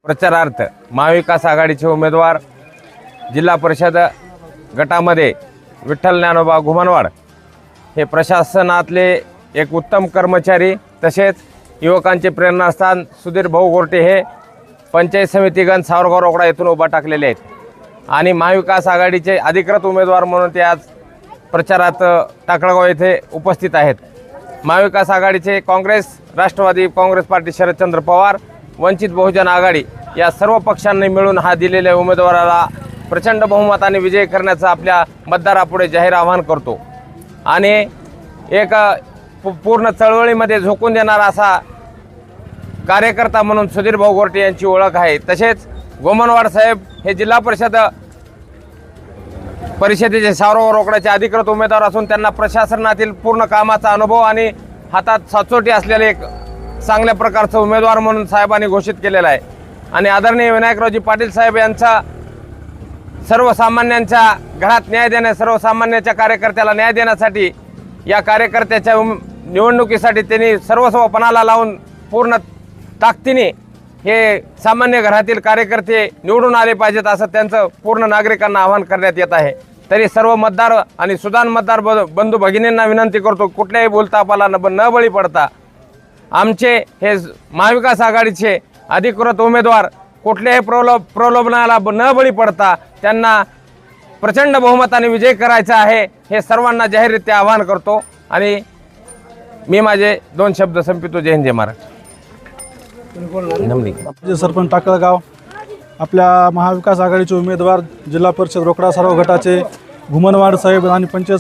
प्रचारार्थ महाविकास आघाडीचे उमेदवार जिल्हा परिषद गटामध्ये विठ्ठल ज्ञानोबा घुमनवाड हे प्रशासनातले एक उत्तम कर्मचारी तसेच युवकांचे प्रेरणास्थान सुधीर भाऊ गोरटे हे पंचायत समितीगण सावरगाव रोकडा येथून उभा टाकलेले आहेत आणि महाविकास आघाडीचे अधिकृत उमेदवार म्हणून ते आज प्रचारात टाकळगाव येथे उपस्थित आहेत। महाविकास आघाडीचे काँग्रेस, राष्ट्रवादी काँग्रेस पार्टी, शरदचंद्र पवार, वंचित बहुजन आघाडी या सर्व पक्षांनी मिळून हा दिलेल्या उमेदवाराला प्रचंड बहुमताने विजय करण्याचं आपल्या मतदारापुढे जाहीर आवाहन करतो आणि एक पूर्ण चळवळीमध्ये झोकून देणारा असा कार्यकर्ता म्हणून सुधीर भाऊ गोरटे यांची ओळख आहे। तसेच घुमनवाड साहेब हे जिल्हा परिषदेचे सावरगाव रोकड्याचे अधिकृत उमेदवार असून त्यांना प्रशासनातील पूर्ण कामाचा अनुभव आणि हातात साचोटी असलेले एक चांगल्या प्रकारचं उमेदवार म्हणून साहेबांनी घोषित केलेला आहे आणि आदरणीय विनायकरावजी पाटील साहेब यांचा सर्वसामान्यांच्या घरात न्याय देण्यास, सर्वसामान्यांच्या कार्यकर्त्याला न्याय देण्यासाठी या कार्यकर्त्याच्या निवडणुकीसाठी त्यांनी सर्वस्वपणाला लावून पूर्ण ताकदीने हे सामान्य घरातील कार्यकर्ते निवडून आले पाहिजेत असं त्यांचं पूर्ण नागरिकांना आवाहन करण्यात येत आहे। तरी सर्व मतदार आणि सुदान मतदार बंधू भगिनींना विनंती करतो, कुठल्याही बोलतापाला न बळी पडता आमचे हे महाविकास आघाडीचे अधिकृत उमेदवार कुठल्याही प्रलोभनाला न बळी पडता त्यांना प्रचंड बहुमताने विजय करायचा आहे हे सर्वांना जाहीररित्या आवाहन करतो आणि मी माझे 2 शब्द संपितो। जय हिंद, जय महाराष्ट्र। सरपंच टाकळगाव आपल्या महाविकास आघाडीचे उमेदवार जिल्हा परिषद रोकडा सर्व गटाचे घुमनवाड साहेब आणि पंचायत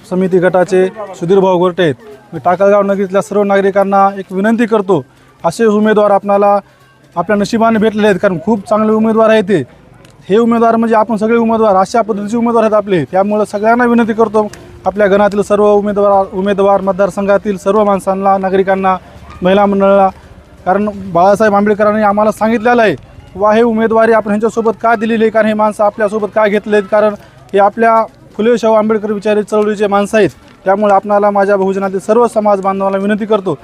समिती गटाचे सुधीर भाऊ गोरटे आहेत। मी टाकळगाव नगरीतल्या सर्व नागरिकांना एक विनंती करतो, असे उमेदवार आपल्या नशिबाने भेटलेले आहेत, कारण खूप चांगले उमेदवार आहेत हे उमेदवार म्हणजे आपण सगळे उमेदवार अशा पद्धतीचे उमेदवार आहेत आपले। त्यामुळे सगळ्यांना विनंती करतो, आपल्या गणातील सर्व उमेदवार मतदारसंघातील सर्व माणसांना, नागरिकांना, महिला मंडळाला, कारण बाळासाहेब आंबेडकरांनी आम्हाला सांगितलेलं आहे वा हे उमेदवारी आपण ह्यांच्यासोबत का दिलेली आहे, कारण हे माणसं आपल्यासोबत का घेतले आहेत, कारण हे आपल्या फुले शाहू आंबेडकर विचारित चळवळीचे माणसं आहेत। त्यामुळे आपणाला माझ्या बहुजनातील सर्व समाज बांधवांना विनंती करतो,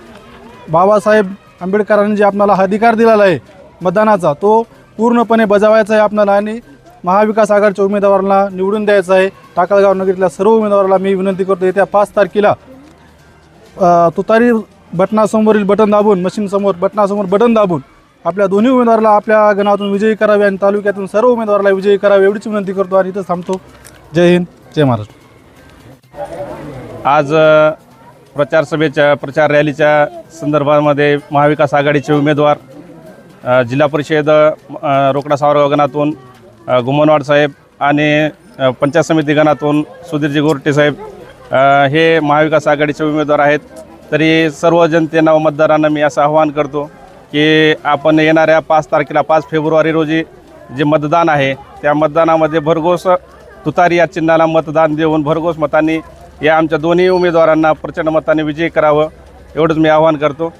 बाबासाहेब आंबेडकरांनी जे आपल्याला अधिकार दिलेला आहे मतदानाचा तो पूर्णपणे बजावायचा आहे आपल्याला आणि महाविकास आघाडीच्या उमेदवारांना निवडून द्यायचं आहे। टाकळगाव नगरीतल्या सर्व उमेदवाराला मी विनंती करतो, येत्या 5 तारखेला तुतारी बटनासमोरील बटन दाबून, मशीनसमोर बटनासमोर बटन दाबून आपल्या दोन्ही उमेदवाराला आपल्या गणातून विजयी करावे आणि तालुक्यातून सर्व उमेदवाराला विजयी करावे एवढीच विनंती करतो आणि इथं थांबतो। जय हिंद, जय महाराष्ट्र। आज प्रचार रॅलीच्या संदर्भामध्ये महाविकास आघाडीचे उमेदवार जिल्हा परिषद रोकडा सावरगाव गणातून घुमनवाड साहेब आणि पंचायत समिती गणातून सुधीरजी गोरटे साहेब हे महाविकास आघाडीचे उमेदवार आहेत। तरी सर्व जनतेला व मतदारांना मी असं आवाहन करतो की आपण येणाऱ्या 5 तारखेला 5 फेब्रुवारी रोजी जे मतदान आहे त्या मतदानामध्ये भरघोस तुतारी या चिन्हाला मतदान देऊन भरघोस मतांनी या आमच्या दोन्ही उमेदवारांना प्रचंड मताने विजयी करावं एवढंच मी आवाहन करतो।